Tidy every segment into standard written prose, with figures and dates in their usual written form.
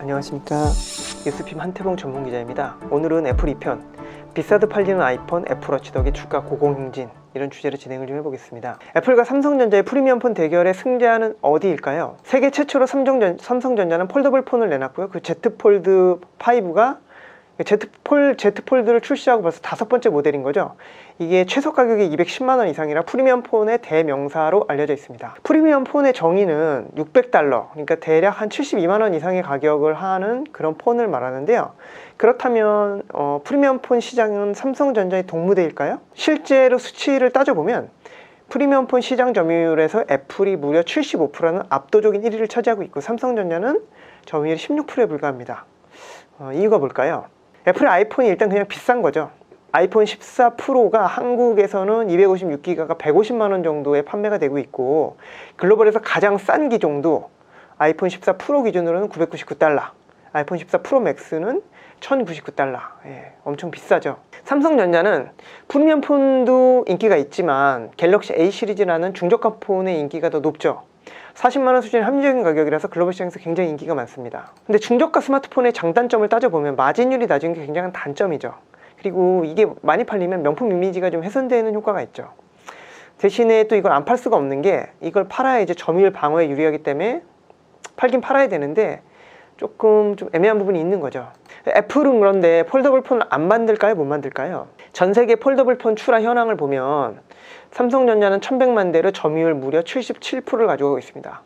안녕하십니까, 뉴스핌 한태봉 전문기자입니다. 오늘은 애플 2편, 비싸듯 팔리는 아이폰 애플워치 덕에 주가 고공행진, 이런 주제로 진행을 좀 해보겠습니다. 애플과 삼성전자의 프리미엄폰 대결의 승자는 어디일까요? 세계 최초로 삼성전자는 폴더블 폰을 내놨고요. 그 Z 폴드 5가 Z 폴드를 출시하고 벌써 5번째 모델인 거죠. 이게 최소 가격이 210만원 이상이라 프리미엄 폰의 대명사로 알려져 있습니다. 프리미엄 폰의 정의는 $600, 그러니까 대략 한 72만원 이상의 가격을 하는 그런 폰을 말하는데요. 그렇다면 프리미엄 폰 시장은 삼성전자의 동무대일까요? 실제로 수치를 따져보면 프리미엄 폰 시장 점유율에서 애플이 무려 75%라는 압도적인 1위를 차지하고 있고, 삼성전자는 점유율이 16%에 불과합니다. 이유가 뭘까요? 애플의 아이폰이 일단 그냥 비싼 거죠. 아이폰 14 프로가 한국에서는 256기가가 150만원 정도에 판매가 되고 있고, 글로벌에서 가장 싼 기종도 아이폰 14 프로 기준으로는 $999, 아이폰 14 프로 맥스는 $1099. 엄청 비싸죠. 삼성전자는 프리미엄 폰도 인기가 있지만 갤럭시 A 시리즈라는 중저가 폰의 인기가 더 높죠. 40만원 수준의 합리적인 가격이라서 글로벌 시장에서 굉장히 인기가 많습니다. 근데 중저가 스마트폰의 장단점을 따져보면 마진율이 낮은 게 굉장한 단점이죠. 그리고 이게 많이 팔리면 명품 이미지가 좀 훼손되는 효과가 있죠. 대신에 또 이걸 안 팔 수가 없는 게, 이걸 팔아야 이제 점유율 방어에 유리하기 때문에 팔긴 팔아야 되는데 조금 좀 애매한 부분이 있는 거죠. 애플은 그런데 폴더블 폰을 안 만들까요? 못 만들까요? 전 세계 폴더블 폰 출하 현황을 보면 삼성전자는 1100만 대로 점유율 무려 77%를 가지고 있습니다.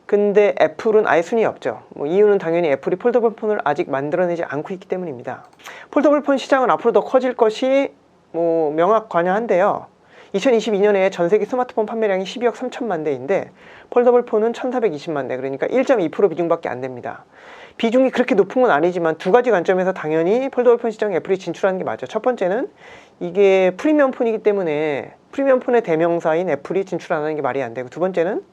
근데 애플은 아예 순위 없죠. 이유는 당연히 애플이 폴더블 폰을 아직 만들어내지 않고 있기 때문입니다. 폴더블 폰 시장은 앞으로 더 커질 것이 명확관야한데요. 2022년에 전 세계 스마트폰 판매량이 12억 3천만 대인데 폴더블 폰은 1420만 대, 그러니까 1.2% 비중밖에 안 됩니다. 비중이 그렇게 높은 건 아니지만 두 가지 관점에서 당연히 폴더블 폰 시장에 애플이 진출하는 게 맞죠. 첫 번째는 이게 프리미엄 폰이기 때문에 프리미엄 폰의 대명사인 애플이 진출 안 하는 게 말이 안 되고, 두 번째는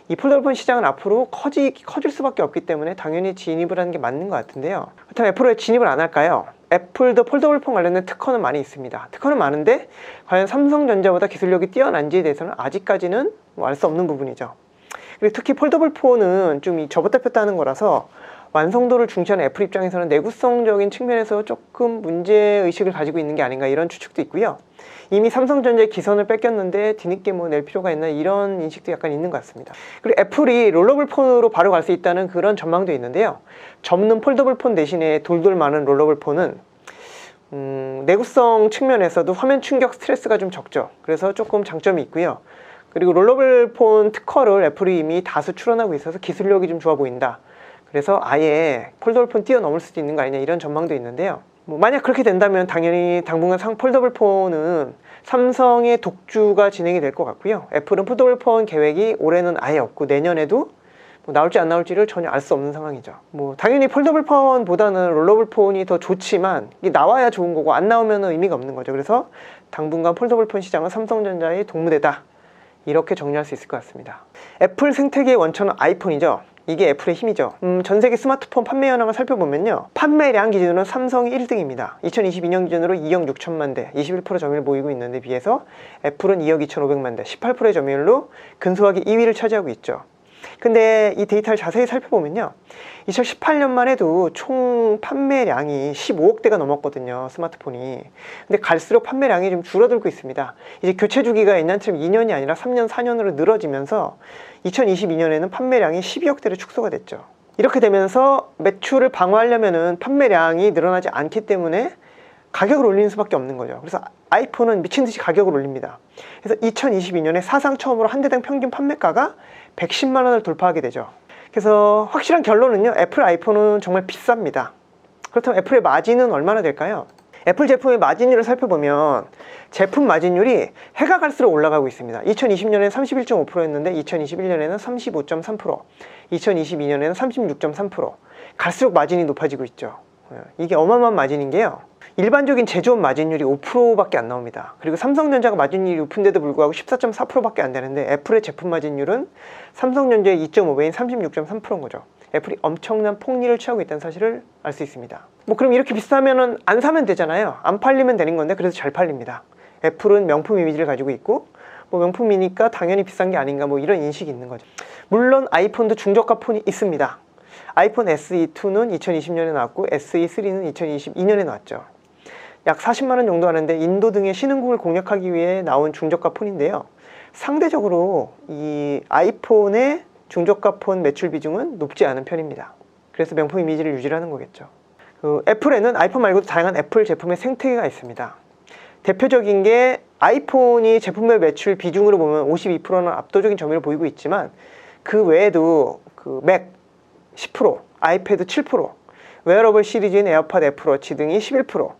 이 폴더블 폰 시장은 앞으로 커질 수밖에 없기 때문에 당연히 진입을 하는 게 맞는 것 같은데요. 그렇다면 애플 왜 진입을 안 할까요? 애플도 폴더블 폰 관련된 특허는 많이 있습니다. 특허는 많은데 과연 삼성전자보다 기술력이 뛰어난지에 대해서는 아직까지는 알 수 없는 부분이죠. 그리고 특히 폴더블 폰은 좀 접었다 폈다 하는 거라서 완성도를 중시하는 애플 입장에서는 내구성적인 측면에서 조금 문제의식을 가지고 있는 게 아닌가, 이런 추측도 있고요. 이미 삼성전자의 기선을 뺏겼는데 뒤늦게 낼 필요가 있나, 이런 인식도 약간 있는 것 같습니다. 그리고 애플이 롤러블 폰으로 바로 갈 수 있다는 그런 전망도 있는데요. 접는 폴더블 폰 대신에 돌돌 많은 롤러블 폰은 내구성 측면에서도 화면 충격 스트레스가 좀 적죠. 그래서 조금 장점이 있고요. 그리고 롤러블 폰 특허를 애플이 이미 다수 출원하고 있어서 기술력이 좀 좋아 보인다. 그래서 아예 폴더블 폰 뛰어넘을 수도 있는 거 아니냐, 이런 전망도 있는데요. 만약 그렇게 된다면 당연히 당분간 폴더블 폰은 삼성의 독주가 진행이 될 것 같고요. 애플은 폴더블 폰 계획이 올해는 아예 없고 내년에도 나올지 안 나올지를 전혀 알 수 없는 상황이죠. 당연히 폴더블 폰보다는 롤러블 폰이 더 좋지만 이게 나와야 좋은 거고 안 나오면 의미가 없는 거죠. 그래서 당분간 폴더블 폰 시장은 삼성전자의 동무대다, 이렇게 정리할 수 있을 것 같습니다. 애플 생태계의 원천은 아이폰이죠. 이게 애플의 힘이죠. 전 세계 스마트폰 판매 현황을 살펴보면요, 판매량 기준으로는 삼성이 1등입니다. 2022년 기준으로 2억 6천만 대, 21% 점유율을 보이고 있는데 비해서 애플은 2억 2,500만 대, 18%의 점유율로 근소하게 2위를 차지하고 있죠. 근데 이 데이터를 자세히 살펴보면요, 2018년만 해도 총 판매량이 15억 대가 넘었거든요, 스마트폰이. 근데 갈수록 판매량이 좀 줄어들고 있습니다. 이제 교체 주기가 옛날처럼 2년이 아니라 3년, 4년으로 늘어지면서 2022년에는 판매량이 12억 대로 축소가 됐죠. 이렇게 되면서 매출을 방어하려면은 판매량이 늘어나지 않기 때문에 가격을 올리는 수밖에 없는 거죠. 그래서 아이폰은 미친 듯이 가격을 올립니다. 그래서 2022년에 사상 처음으로 한 대당 평균 판매가가 110만 원을 돌파하게 되죠. 그래서 확실한 결론은요, 애플 아이폰은 정말 비쌉니다. 그렇다면 애플의 마진은 얼마나 될까요? 애플 제품의 마진율을 살펴보면 제품 마진율이 해가 갈수록 올라가고 있습니다. 2020년에는 31.5%였는데 2021년에는 35.3%, 2022년에는 36.3%. 갈수록 마진이 높아지고 있죠. 이게 어마어마한 마진인 게요, 일반적인 제조업 마진율이 5%밖에 안 나옵니다. 그리고 삼성전자가 마진율이 높은데도 불구하고 14.4%밖에 안 되는데 애플의 제품 마진율은 삼성전자의 2.5배인 36.3%인 거죠. 애플이 엄청난 폭리를 취하고 있다는 사실을 알 수 있습니다. 그럼 이렇게 비싸면은 안 사면 되잖아요. 안 팔리면 되는 건데 그래서 잘 팔립니다. 애플은 명품 이미지를 가지고 있고 명품이니까 당연히 비싼 게 아닌가, 이런 인식이 있는 거죠. 물론 아이폰도 중저가 폰이 있습니다. 아이폰 SE2는 2020년에 나왔고 SE3는 2022년에 나왔죠. 약 40만 원 정도 하는데 인도 등의 신흥국을 공략하기 위해 나온 중저가 폰인데요. 상대적으로 이 아이폰의 중저가 폰 매출 비중은 높지 않은 편입니다. 그래서 명품 이미지를 유지하는 거겠죠. 애플에는 아이폰 말고도 다양한 애플 제품의 생태계가 있습니다. 대표적인 게 아이폰이 제품별 매출 비중으로 보면 52%는 압도적인 점유율을 보이고 있지만 그 외에도 맥 10%, 아이패드 7%, 웨어러블 시리즈인 에어팟, 애플워치 등이 11%,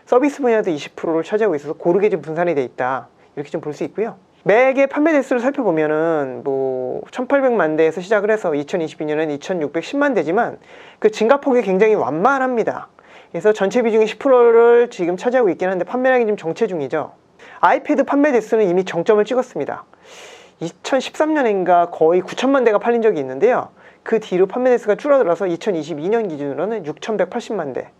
서비스 분야도 20%를 차지하고 있어서 고르게 좀 분산이 돼 있다. 이렇게 좀 볼 수 있고요. 맥의 판매 대수를 살펴보면은 1800만 대에서 시작을 해서 2022년엔 2610만 대지만 그 증가폭이 굉장히 완만합니다. 그래서 전체 비중의 10%를 지금 차지하고 있긴 한데 판매량이 좀 정체 중이죠. 아이패드 판매 대수는 이미 정점을 찍었습니다. 2013년인가 거의 9천만 대가 팔린 적이 있는데요. 그 뒤로 판매 대수가 줄어들어서 2022년 기준으로는 6180만 대.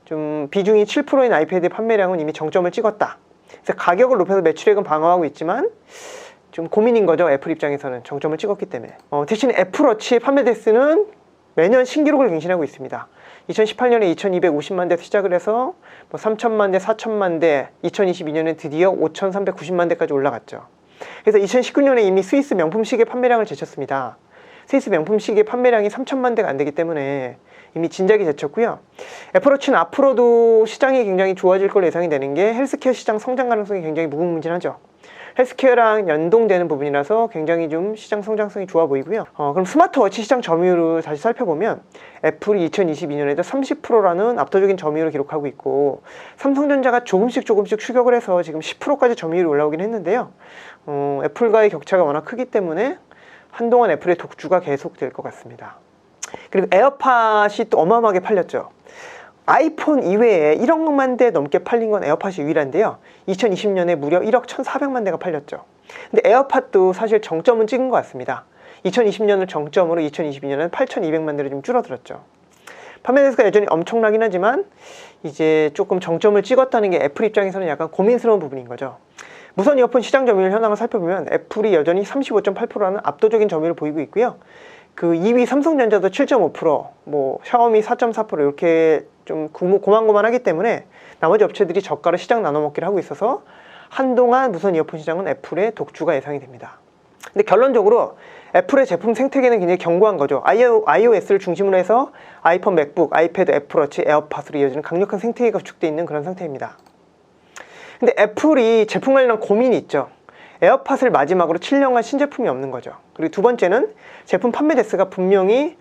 좀 비중이 7%인 아이패드 판매량은 이미 정점을 찍었다. 그래서 가격을 높여서 매출액은 방어하고 있지만 좀 고민인 거죠. 애플 입장에서는 정점을 찍었기 때문에. 대신 애플워치의 판매 대수는 매년 신기록을 갱신하고 있습니다. 2018년에 2250만 대에서 시작을 해서 3000만 대, 4000만 대, 2022년에 드디어 5390만 대까지 올라갔죠. 그래서 2019년에 이미 스위스 명품 시계 판매량을 제쳤습니다. 스위스 명품 시계 판매량이 3000만 대가 안 되기 때문에 이미 진작에 제쳤고요. 애플워치는 앞으로도 시장이 굉장히 좋아질 걸로 예상이 되는 게 헬스케어 시장 성장 가능성이 굉장히 무궁무진하죠. 헬스케어랑 연동되는 부분이라서 굉장히 좀 시장 성장성이 좋아 보이고요. 그럼 스마트워치 시장 점유율을 다시 살펴보면 애플이 2022년에도 30%라는 압도적인 점유율을 기록하고 있고 삼성전자가 조금씩 추격을 해서 지금 10%까지 점유율이 올라오긴 했는데요. 애플과의 격차가 워낙 크기 때문에 한동안 애플의 독주가 계속될 것 같습니다. 그리고 에어팟이 또 어마어마하게 팔렸죠. 아이폰 이외에 1억만 대 넘게 팔린 건 에어팟이 유일한데요. 2020년에 무려 1억 1,400만 대가 팔렸죠. 근데 에어팟도 사실 정점은 찍은 것 같습니다. 2020년을 정점으로 2022년은 8,200만 대로 좀 줄어들었죠. 판매 대수가 여전히 엄청나긴 하지만 이제 조금 정점을 찍었다는 게 애플 입장에서는 약간 고민스러운 부분인 거죠. 무선 이어폰 시장 점유율 현황을 살펴보면 애플이 여전히 35.8%라는 압도적인 점유율을 보이고 있고요. 그 2위 삼성전자도 7.5%, 샤오미 4.4% 이렇게 좀 고만고만하기 때문에 나머지 업체들이 저가로 시장 나눠먹기를 하고 있어서 한동안 무선 이어폰 시장은 애플의 독주가 예상이 됩니다. 근데 결론적으로 애플의 제품 생태계는 굉장히 견고한 거죠. iOS를 중심으로 해서 아이폰, 맥북, 아이패드, 애플워치, 에어팟으로 이어지는 강력한 생태계가 구축되어 있는 그런 상태입니다. 근데 애플이 제품 관련한 고민이 있죠. 에어팟을 마지막으로 7년간 신제품이 없는 거죠. 그리고 두 번째는 제품 판매 대수가 분명히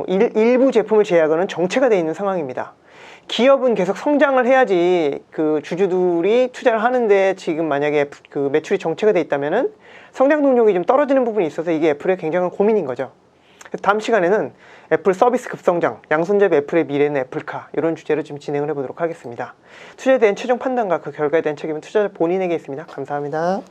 일부 제품을 제외하고는 정체가 되어 있는 상황입니다. 기업은 계속 성장을 해야지 그 주주들이 투자를 하는데 지금 만약에 그 매출이 정체가 되어 있다면은 성장 동력이 좀 떨어지는 부분이 있어서 이게 애플의 굉장한 고민인 거죠. 다음 시간에는 애플 서비스 급성장, 양손잡이 애플의 미래는 애플카 이런 주제로 좀 진행을 해보도록 하겠습니다. 투자에 대한 최종 판단과 그 결과에 대한 책임은 투자자 본인에게 있습니다. 감사합니다.